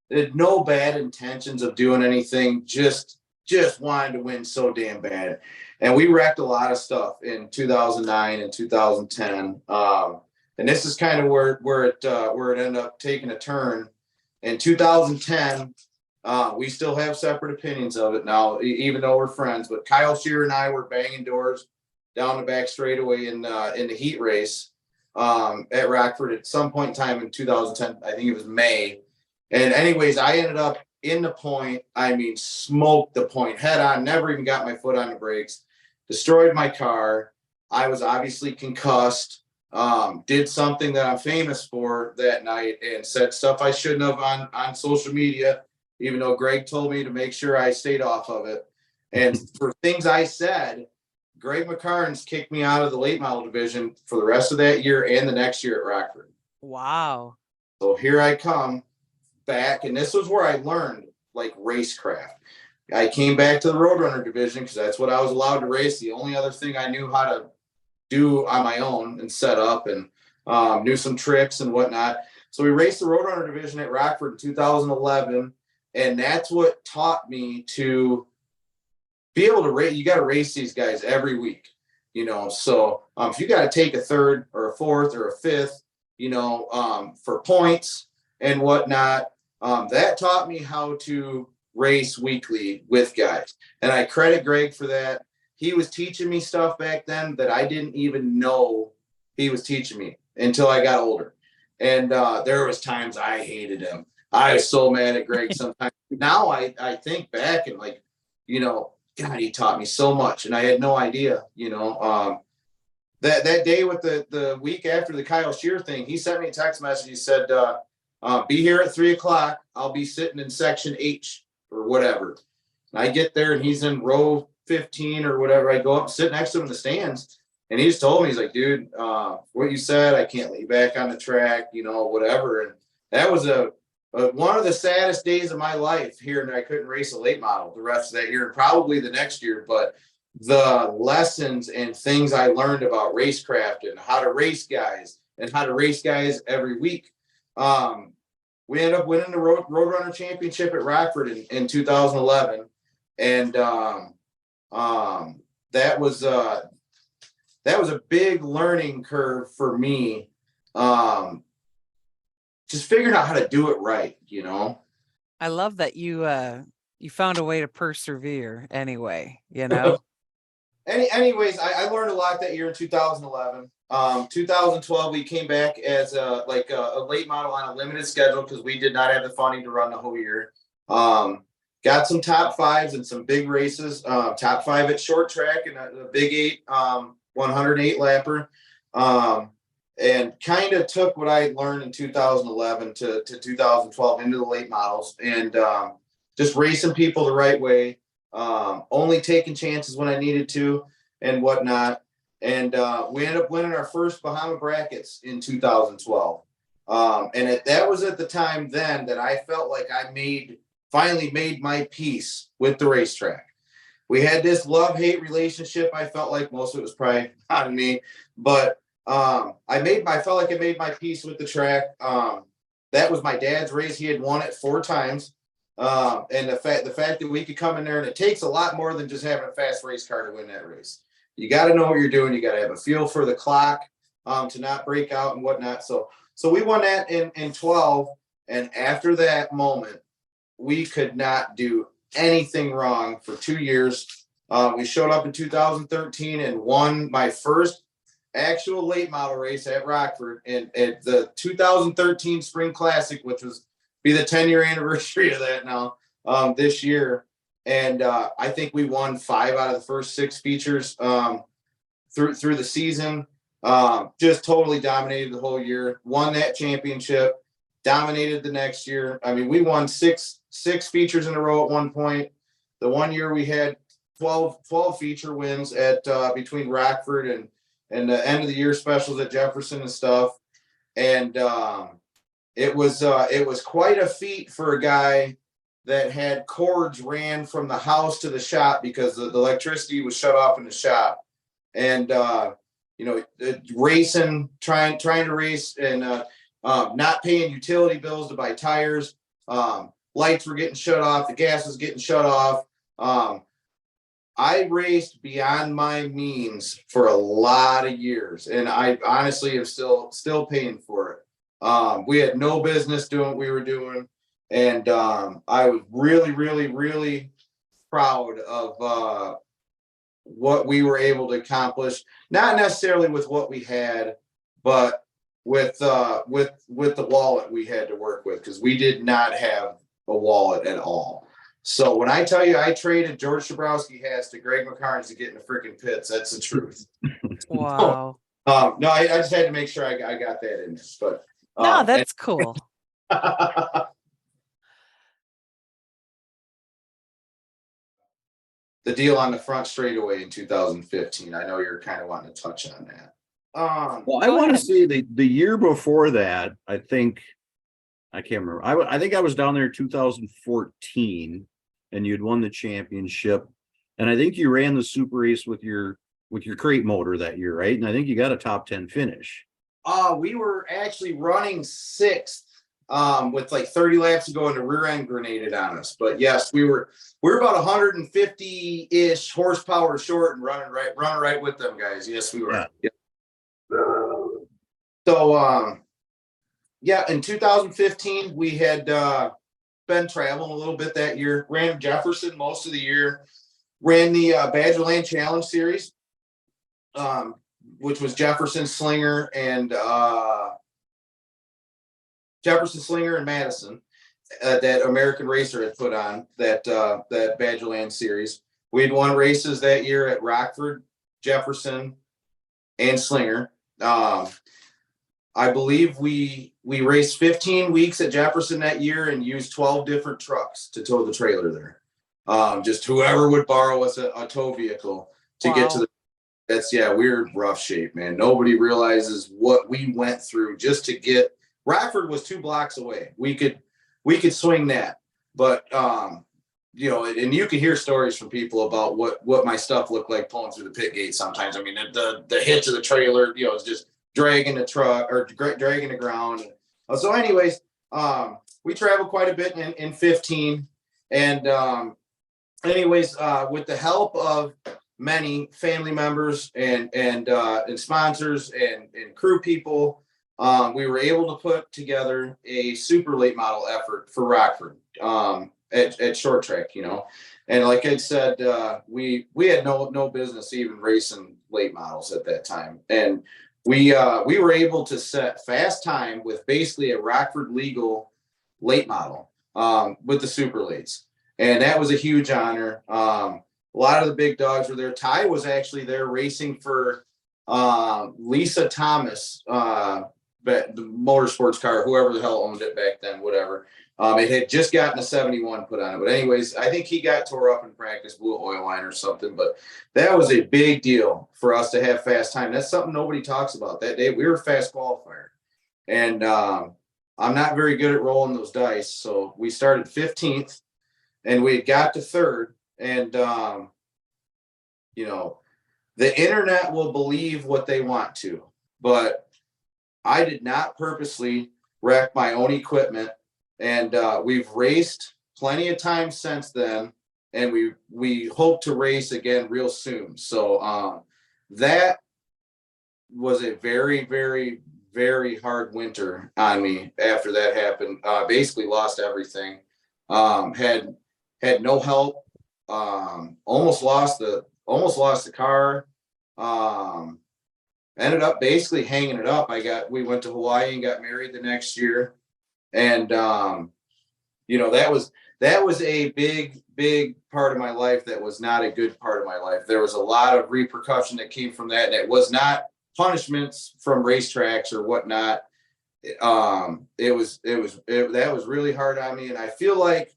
Speaker 3: did no bad intentions of doing anything. Just wanted to win so damn bad. And we wrecked a lot of stuff in 2009 and 2010. And this is kind of where it ended up taking a turn. In 2010, we still have separate opinions of it now, even though we're friends. But Kyle Shearer and I were banging doors down the back straightaway in the heat race at Rockford at some point in time in 2010. I think it was May. And anyways, I ended up in the point. I mean, smoked the point head on. Never even got my foot on the brakes. Destroyed my car. I was obviously concussed. Did something that I'm famous for that night and said stuff I shouldn't have on social media, even though Greg told me to make sure I stayed off of it. And for things I said, Greg McCarnes kicked me out of the late model division for the rest of that year and the next year at Rockford.
Speaker 1: Wow.
Speaker 3: So here I come back, and this was where I learned like racecraft. I came back to the Roadrunner division because that's what I was allowed to race. The only other thing I knew how to do on my own and set up, and knew some tricks and whatnot. So we raced the Roadrunner division at Rockford in 2011. And that's what taught me to be able to race. You got to race these guys every week, you know? So if you got to take a third or a fourth or a fifth, you know, for points and whatnot, that taught me how to race weekly with guys. And I credit Greg for that. He was teaching me stuff back then that I didn't even know he was teaching me until I got older. And there was times I hated him. I was so mad at Greg sometimes. Now I think back and like, you know, God, he taught me so much and I had no idea, you know. That day with the week after the Kyle Shearer thing, he sent me a text message. He said, be here at 3:00. I'll be sitting in section H or whatever. And I get there and he's in row 15 or whatever. I go up and sit next to him in the stands. And he just told me, he's like, dude, what you said, I can't let you back on the track, you know, whatever. And that was one of the saddest days of my life, hearing that I couldn't race a late model the rest of that year and probably the next year. But the lessons and things I learned about racecraft and how to race guys and how to race guys every week. We ended up winning the Roadrunner Championship at Rockford in 2011. And that was a big learning curve for me. Just figuring out how to do it right, you know.
Speaker 1: I love that you found a way to persevere anyway, you know.
Speaker 3: Anyways, I learned a lot that year in 2011. 2012, we came back as a late model on a limited schedule because we did not have the funding to run the whole year. Got some top fives and some big races. Top five at short track and a big 8, 108 lapper. And kind of took what I learned in 2011 to 2012 into the late models and just racing people the right way, only taking chances when I needed to. and whatnot. And we ended up winning our first Bahama brackets in 2012. And that was at the time then that I felt like I finally made my peace with the racetrack. We had this love-hate relationship. I felt like most of it was probably on me, but I felt like I made my peace with the track. That was my dad's race. He had won it 4 times. And the fact that we could come in there, and it takes a lot more than just having a fast race car to win that race. You got to know what you're doing. You got to have a feel for the clock, to not break out and whatnot. So we won that in 12. And after that moment, we could not do anything wrong for 2 years. We showed up in 2013 and won my first actual late model race at Rockford and at the 2013 Spring Classic, which was be the 10-year anniversary of that now, this year. And I think we won 5 out of the first 6 features through the season. Just totally dominated the whole year, won that championship, dominated the next year. I mean, we won six features in a row at one point. The one year we had 12 feature wins at between Rockford and the end of the year specials at Jefferson and stuff. And it was quite a feat for a guy that had cords ran from the house to the shop because the electricity was shut off in the shop. And racing, trying to race and not paying utility bills to buy tires. Lights were getting shut off. The gas was getting shut off. I raced beyond my means for a lot of years, and I honestly am still paying for it. We had no business doing what we were doing, and I was really, really, really proud of what we were able to accomplish. Not necessarily with what we had, but with the wallet we had to work with, because we did not have a wallet at all. So when I tell you I traded George Chabrowski hats to Greg McCarnes to get in the freaking pits, that's the truth.
Speaker 1: Wow.
Speaker 3: No, I just had to make sure I got that in this, but
Speaker 1: No, that's cool.
Speaker 3: the deal on the front straightaway in 2015. I know you're kind of wanting to touch on that.
Speaker 2: Well, I want to say the year before that, I can't remember. I think I was down there in 2014, and you'd won the championship, and I think you ran the super race with your crate motor that year, right? And I think you got a top 10 finish.
Speaker 3: We were actually running 6th with like 30 laps to go, and the rear end grenaded on us. But yes, we were about 150-ish horsepower short and running right with them guys. Yes, we were. Yeah. So yeah, in 2015 we had been traveling a little bit that year. Ran Jefferson most of the year. Ran the Badgerland Challenge Series, which was Jefferson, Slinger, and Madison. That American Racer had put on that Badgerland Series. We had won races that year at Rockford, Jefferson, and Slinger. I believe we raced 15 weeks at Jefferson that year and used 12 different trucks to tow the trailer there. Just whoever would borrow us a tow vehicle to get to the. We're in rough shape, man. Nobody realizes what we went through just to get. Rockford was 2 blocks away. We could swing that, but and you can hear stories from people about what my stuff looked like pulling through the pit gate sometimes. I mean, the hitch of the trailer, it's just dragging the truck or dragging the ground. So anyways, we traveled quite a bit in 15. And with the help of many family members and sponsors and crew people, we were able to put together a super late model effort for Rockford at short track, And like I said, we had no business even racing late models at that time. And we were able to set fast time with basically a Rockford legal late model with the super lates. And that was a huge honor. A lot of the big dogs were there. Ty was actually there racing for Lisa Thomas the motorsports car, whoever the hell owned it back then, whatever. It had just gotten a 71 put on it. But anyways, I think he got tore up in practice, blew an oil line or something. But that was a big deal for us to have fast time. That's something nobody talks about. That day we were fast qualifier. And I'm not very good at rolling those dice. So we started 15th and we got to third. And, you know, the internet will believe what they want to, but I did not purposely wreck my own equipment. And we've raced plenty of times since then, and we hope to race again real soon. So that was a very, very, very hard winter on me after that happened. Basically lost everything. Had no help. Almost lost the car. Ended up basically hanging it up. We went to Hawaii and got married the next year. And, you know, that was a big part of my life. That was not a good part of my life. There was a lot of repercussion that came from that. And it was not punishments from racetracks or whatnot. That was really hard on me. And I feel like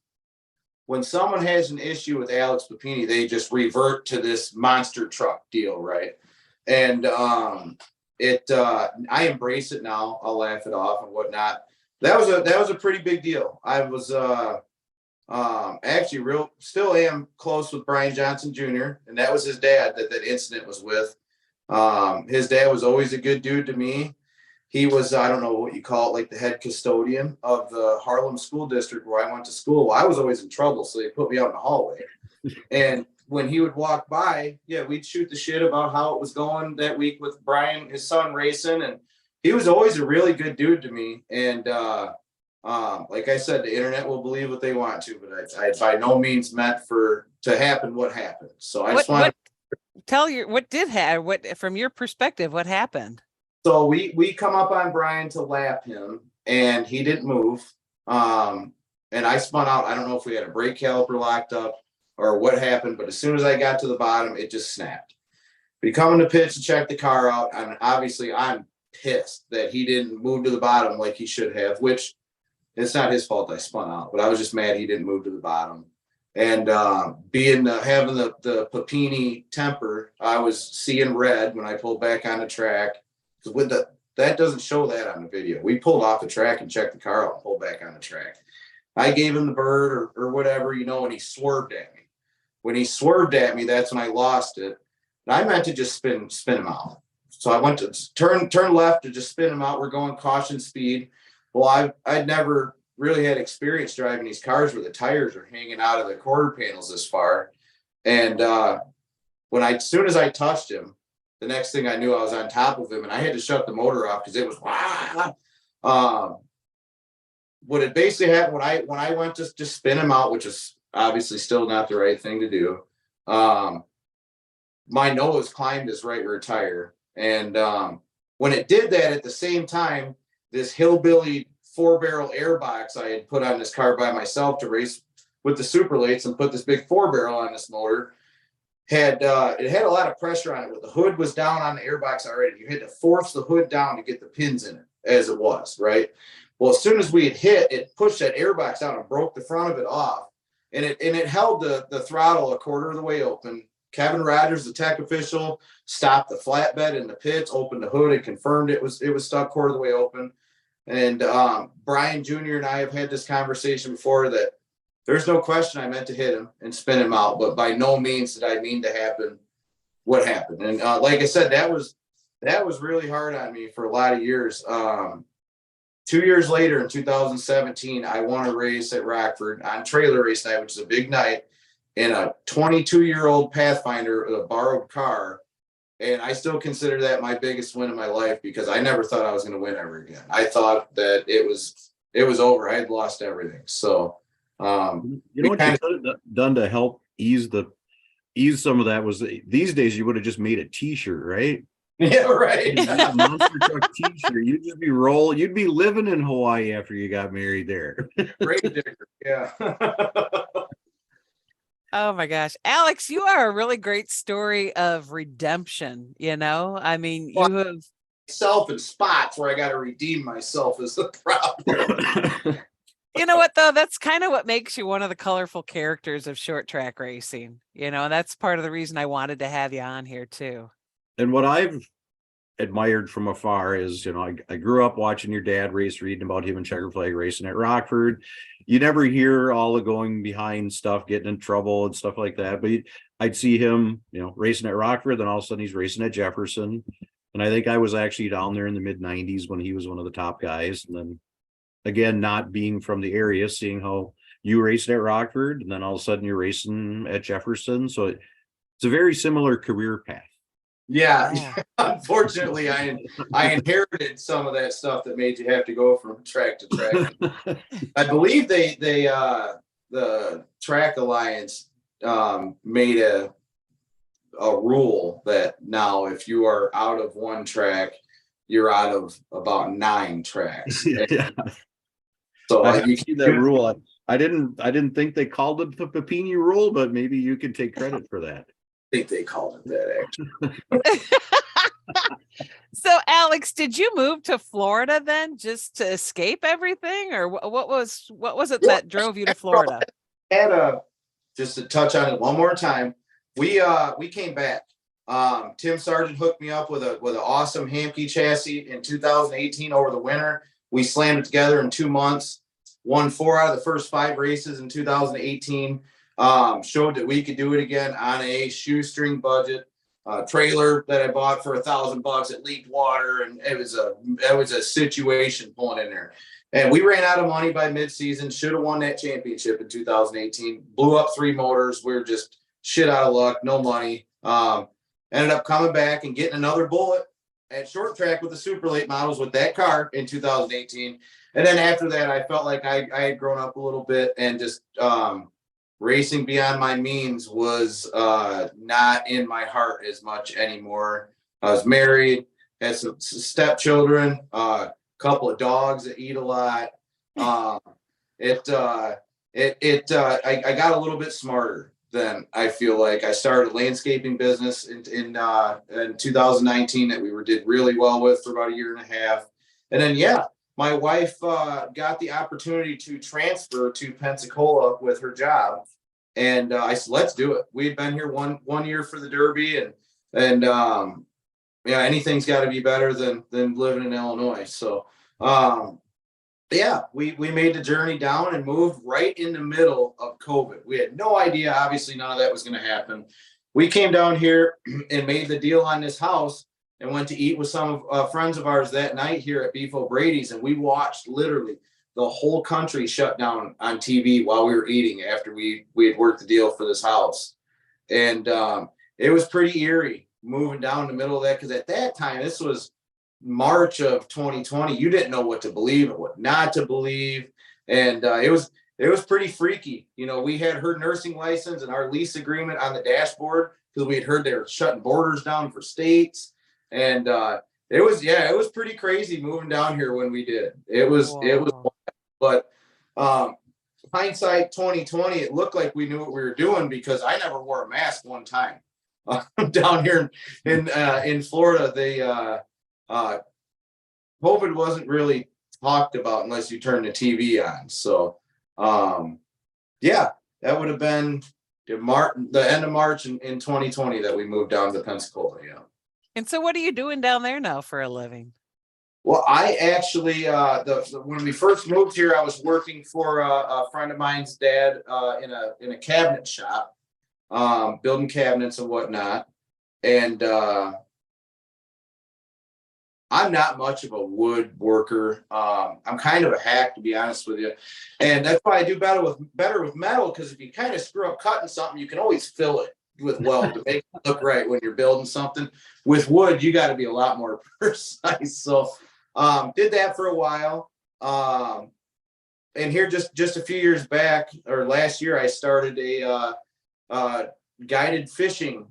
Speaker 3: when someone has an issue with Alex Papini, they just revert to this monster truck deal. Right. And, I embrace it now. I'll laugh it off and whatnot. That was a pretty big deal. I was actually still am close with Brian Johnson Jr. and that was his dad that incident was with. His dad was always a good dude to me. He was, I don't know what you call it, like the head custodian of the Harlem School District where I went to school. Well, I was always in trouble, so they put me out in the hallway. And when he would walk by, yeah, we'd shoot the shit about how it was going that week with Brian, his son, racing. And he was always a really good dude to me. And like I said, the internet will believe what they want to, but I by no means meant to happen what happened. So I just want
Speaker 1: to what did happen, what from your perspective, what happened?
Speaker 3: So we come up on Brian to lap him and he didn't move. And I spun out. I don't know if we had a brake caliper locked up or what happened, but as soon as I got to the bottom, it just snapped. We come in the pits to check the car out, and obviously I'm pissed that he didn't move to the bottom like he should have, which it's not his fault I spun out, but I was just mad he didn't move to the bottom. And having the Papini temper, I was seeing red when I pulled back on the track. Because that doesn't show that on the video. We pulled off the track and checked the car out and pulled back on the track. I gave him the bird or whatever, you know, and he swerved at me. When he swerved at me, that's when I lost it. And I meant to just spin him out. So I went to turn left to just spin him out. We're going caution speed. Well, I'd never really had experience driving these cars where the tires are hanging out of the quarter panels this far. And as soon as I touched him, the next thing I knew, I was on top of him, and I had to shut the motor off because it was what it basically happened when I went to just spin him out, which is obviously still not the right thing to do. My nose climbed his right rear tire, and when it did that, at the same time, this hillbilly 4-barrel airbox I had put on this car by myself to race with the super lates and put this big 4-barrel on this motor. It had a lot of pressure on it, but the hood was down on the airbox already. You had to force the hood down to get the pins in it as it was, right? Well, as soon as we had hit, it pushed that airbox out and broke the front of it off. And it held the throttle a quarter of the way open. Kevin Rogers, the tech official, stopped the flatbed in the pits, opened the hood and confirmed it was stuck quarter of the way open. And Brian Jr. and I have had this conversation before that there's no question I meant to hit him and spin him out, but by no means did I mean to happen what happened. And like I said, that was really hard on me for a lot of years. 2 years later, in 2017, I won a race at Rockford on trailer race night, which is a big night, in a 22-year-old Pathfinder, a borrowed car. And I still consider that my biggest win in my life because I never thought I was going to win ever again. I thought that it was over. I had lost everything. So,
Speaker 2: you know what you could have done to help ease some of that was these days you would have just made a t-shirt, right?
Speaker 3: Yeah, right.
Speaker 2: Monster truck t-shirt. You'd be living in Hawaii after you got married there.
Speaker 3: Great digger. Yeah.
Speaker 1: Oh my gosh. Alex, you are a really great story of redemption. You know, I mean, you have
Speaker 3: myself in spots where I got to redeem myself is the problem.
Speaker 1: You know what, though? That's kind of what makes you one of the colorful characters of short track racing. That's part of the reason I wanted to have you on here, too.
Speaker 2: And what I've admired from afar is, I grew up watching your dad race, reading about him and checker flag racing at Rockford. You never hear all the going behind stuff, getting in trouble and stuff like that. But I'd see him, racing at Rockford, then all of a sudden he's racing at Jefferson. And I think I was actually down there in the mid 90s when he was one of the top guys. And then again, not being from the area, seeing how you raced at Rockford, and then all of a sudden you're racing at Jefferson. So it's a very similar career path.
Speaker 3: Yeah. Unfortunately, I inherited some of that stuff that made you have to go from track to track. I believe the Track Alliance made a rule that now if you are out of one track, you're out of about 9 tracks.
Speaker 2: Yeah.
Speaker 3: So
Speaker 2: you see that rule. I didn't think they called it the Papini rule, but maybe you can take credit for that.
Speaker 3: I think they called it that, actually.
Speaker 1: So, Alex, did you move to Florida then just to escape everything, or what was it that drove you to Florida?
Speaker 3: Just to touch on it one more time, we came back. Tim Sargent hooked me up with an awesome Hamke chassis in 2018 over the winter. We slammed it together in 2 months, won 4 out of the first 5 races in 2018. Showed that we could do it again on a shoestring budget. Trailer that I bought for $1,000. It leaked water, and it was a situation pulling in there. And we ran out of money by midseason. Should have won that championship in 2018. Blew up 3 motors. We were just shit out of luck. No money. Ended up coming back and getting another bullet at short track with the super late models with that car in 2018. And then after that, I felt like I had grown up a little bit, and just racing beyond my means was not in my heart as much anymore. I was married, had some stepchildren, a couple of dogs that eat a lot. I got a little bit smarter. Then I feel like I started a landscaping business in 2019 that we did really well with for about 1.5 years. And then, my wife got the opportunity to transfer to Pensacola with her job. And I said, let's do it. We had been here one year for the Derby, and anything's got to be better than living in Illinois. So, we made the journey down and moved right in the middle of COVID. We had no idea. Obviously, none of that was going to happen. We came down here and made the deal on this house and went to eat with some friends of ours that night here at Beef O'Brady's. And we watched literally the whole country shut down on TV while we were eating after we had worked the deal for this house. And it was pretty eerie moving down the middle of that, because at that time, this was March of 2020, you didn't know what to believe and what not to believe. And it was pretty freaky. We had her nursing license and our lease agreement on the dashboard because we had heard they were shutting borders down for states. And it was pretty crazy moving down here when we did. It was, but hindsight 2020, it looked like we knew what we were doing, because I never wore a mask one time down here in Florida. COVID wasn't really talked about unless you turn the TV on. So, that would have been the end of March in 2020 that we moved down to Pensacola. Yeah.
Speaker 1: And so what are you doing down there now for a living?
Speaker 3: Well, I actually, when we first moved here, I was working for a friend of mine's dad in a cabinet shop, building cabinets and whatnot. And I'm not much of a wood worker. I'm kind of a hack, to be honest with you. And that's why I do better with metal, because if you kind of screw up cutting something, you can always fill it with weld to make it look right when you're building something. With wood, you got to be a lot more precise. So did that for a while. And here just a few years back, or last year, I started a guided fishing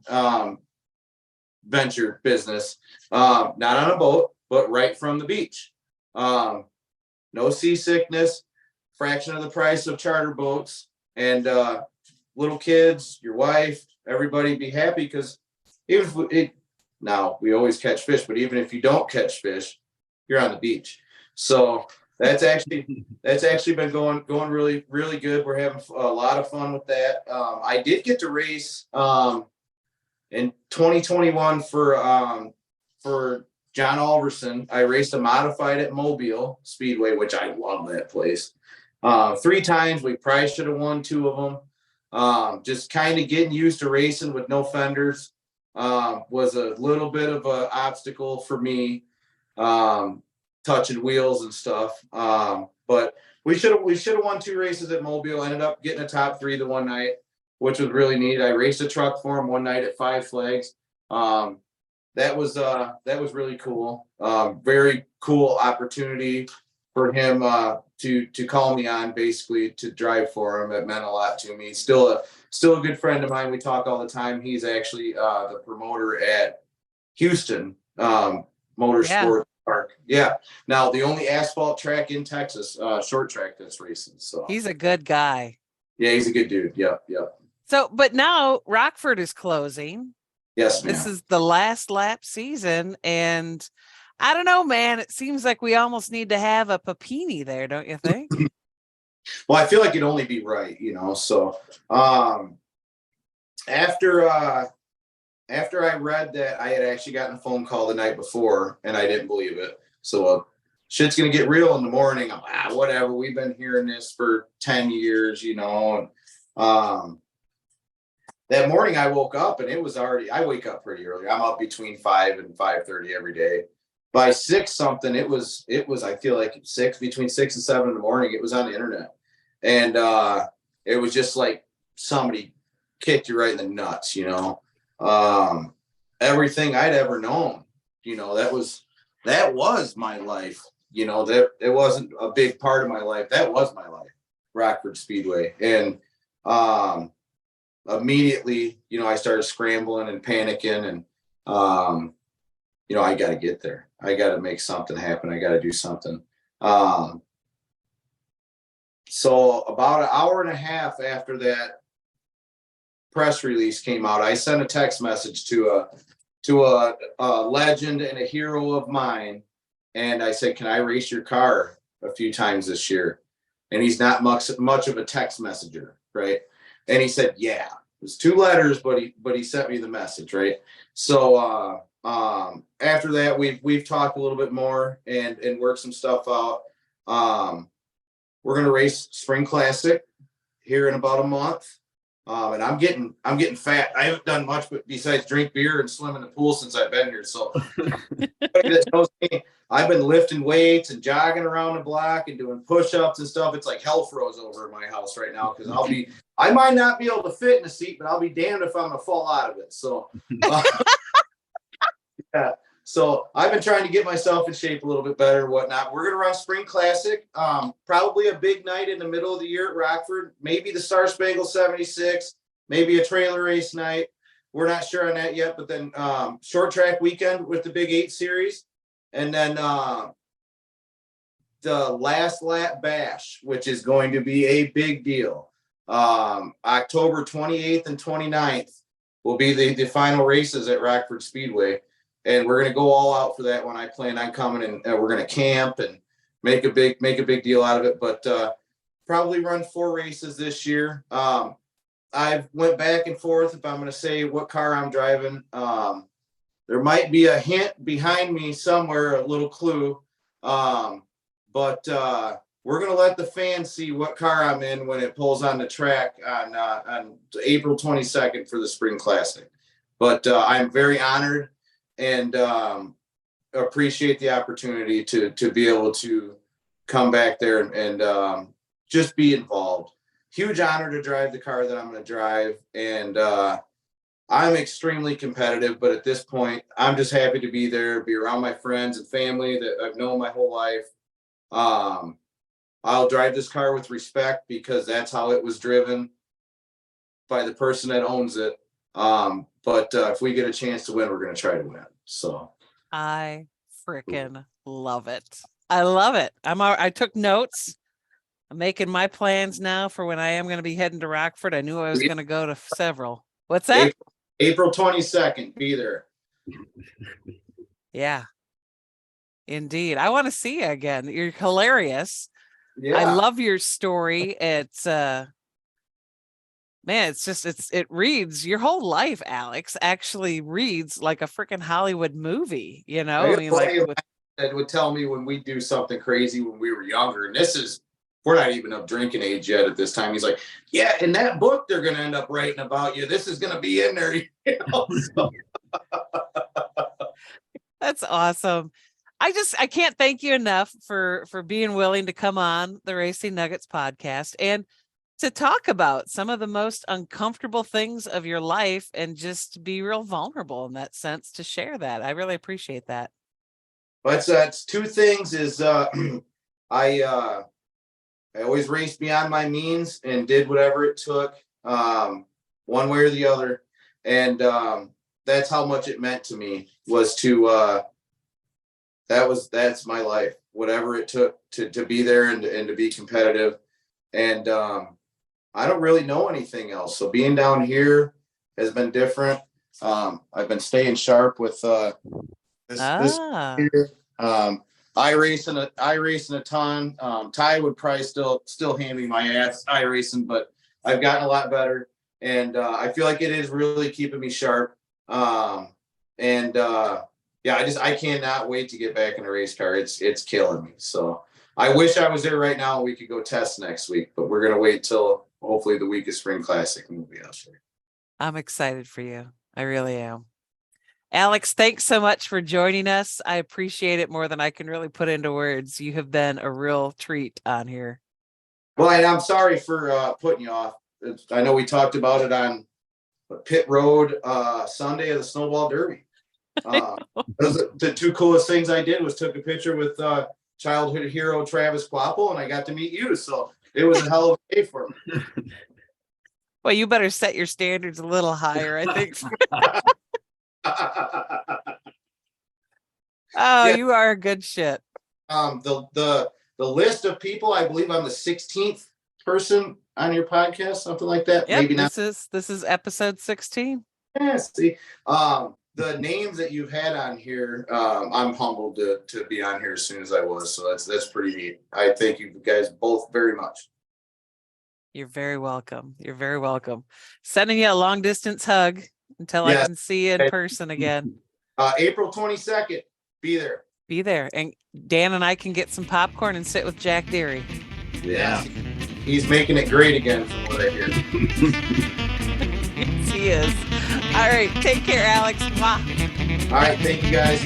Speaker 3: venture business, not on a boat, but right from the beach. No seasickness, fraction of the price of charter boats, and little kids, your wife, everybody be happy, because even if Now we always catch fish, but even if you don't catch fish, you're on the beach. So that's actually been going really, really good. We're having a lot of fun with that. I did get to race in 2021 for John Alverson. I raced a modified at Mobile Speedway, which I love that place. 3 times. We probably should have won 2 of them. Just kind of getting used to racing with no fenders was a little bit of an obstacle for me, touching wheels and stuff. But we should have won 2 races at Mobile. Ended up getting a top 3 the one night, which was really neat. I raced a truck for him one night at Five Flags. That was really cool. Very cool opportunity for him to call me on, basically to drive for him. It meant a lot to me. Still a good friend of mine. We talk all the time. He's actually the promoter at Houston Motorsport Park. Yeah. Now the only asphalt track in Texas, short track that's racing. So
Speaker 1: he's a good guy.
Speaker 3: Yeah, he's a good dude. Yep.
Speaker 1: So, but now Rockford is closing.
Speaker 3: Yes, ma'am.
Speaker 1: This is the last lap season, and I don't know, man. It seems like we almost need to have a Papini there, don't you think?
Speaker 3: Well, I feel like it'd only be right, So, after I read that, I had actually gotten a phone call the night before, and I didn't believe it. So, shit's gonna get real in the morning. I'm like, whatever. We've been hearing this for 10 years, And that morning I woke up and it was already. I wake up pretty early. I'm up between 5 and 5:30 every day. By 6 something, it was. I feel like between 6 and 7 in the morning. It was on the internet, and it was just like somebody kicked you right in the nuts. Everything I'd ever known. That was my life. That it wasn't a big part of my life. That was my life, Rockford Speedway, and immediately, I started scrambling and panicking, and I got to get there. I got to make something happen. I got to do something. So about an hour and a half after that press release came out, I sent a text message to a legend and a hero of mine, and I said, "Can I race your car a few times this year?" And he's not much of a text messenger, right? And he said, "Yeah." It was 2 letters, but he sent me the message, right? So after that, we've talked a little bit more and worked some stuff out. We're gonna race Spring Classic here in about a month. And I'm getting fat. I haven't done much but besides drink beer and swim in the pool since I've been here. So that knows me, I've been lifting weights and jogging around the block and doing push-ups and stuff. It's like hell froze over in my house right now because I might not be able to fit in a seat, but I'll be damned if I'm gonna fall out of it. So yeah. So I've been trying to get myself in shape a little bit better and whatnot. We're going to run Spring Classic, probably a big night in the middle of the year at Rockford, maybe the Star Spangled 76, maybe a trailer race night. We're not sure on that yet, but then short track weekend with the Big 8 series. And then the last lap bash, which is going to be a big deal. October 28th and 29th will be the final races at Rockford Speedway. And we're going to go all out for that one. I plan on coming and we're going to camp and make a big deal out of it, but probably run 4 races this year. I've went back and forth if I'm going to say what car I'm driving. There might be a hint behind me somewhere, a little clue. But we're going to let the fans see what car I'm in when it pulls on the track on April 22nd for the Spring Classic. But I'm very honored and appreciate the opportunity to be able to come back there and just be involved. Huge honor to drive the car that I'm going to drive. And I'm extremely competitive, but at this point, I'm just happy to be there, be around my friends and family that I've known my whole life. I'll drive this car with respect because that's how it was driven by the person that owns it. But if we get a chance to win, we're going to try to win. So
Speaker 1: I freaking love it. I love it. I took notes. I'm making my plans now for when I am going to be heading to Rockford. I knew I was going to go to several. What's that?
Speaker 3: April 22nd, be there.
Speaker 1: Yeah, indeed. I want to see you again. You're hilarious.
Speaker 3: Yeah.
Speaker 1: I love your story. It's man, it reads your whole life, Alex, actually reads like a freaking Hollywood movie, you know? I mean, like
Speaker 3: that would tell me when we do something crazy when we were younger, and we're not even of drinking age yet at this time. He's like, yeah, in that book they're gonna end up writing about you. This is gonna be in there, you know? So.
Speaker 1: That's awesome. I can't thank you enough for being willing to come on the Racing Nuggets podcast and to talk about some of the most uncomfortable things of your life and just be real vulnerable in that sense to share that. I really appreciate that.
Speaker 3: But it's two things is I always raced beyond my means and did whatever it took, one way or the other. And that's how much it meant to me was to that's my life, whatever it took to be there and to be competitive. And I don't really know anything else. So being down here has been different. I've been staying sharp with this year. I racing a ton. Ty would probably still hand me my ass racing, but I've gotten a lot better, and I feel like it is really keeping me sharp. Yeah, I cannot wait to get back in a race car. It's killing me. So I wish I was there right now and we could go test next week, but we're gonna wait till hopefully the week of Spring Classic and we'll be out there.
Speaker 1: I'm excited for you. I really am. Alex, thanks so much for joining us. I appreciate it more than I can really put into words. You have been a real treat on here.
Speaker 3: Well, and I'm sorry for putting you off. I know we talked about it on Pit Road Sunday of the Snowball Derby. The two coolest things I did was took a picture with childhood hero Travis Quapple, and I got to meet you. So it was a hell of a day for me.
Speaker 1: Well, you better set your standards a little higher, I think. Oh, yeah. You are a good shit.
Speaker 3: The list of people, I believe I'm the 16th person on your podcast, something like that.
Speaker 1: Yep, maybe not. This is episode 16.
Speaker 3: Yeah, see. The names that you've had on here, I'm humbled to be on here as soon as I was. So that's pretty neat. I thank you guys both very much.
Speaker 1: You're very welcome. You're very welcome. Sending you a long distance hug until I can see you in person again.
Speaker 3: April 22nd. Be there.
Speaker 1: Be there. And Dan and I can get some popcorn and sit with Jack Deary.
Speaker 3: Yeah. He's making it great again from what I hear.
Speaker 1: Yes, he is. All right. Take care, Alex. Mwah.
Speaker 3: All right. Thank you, guys.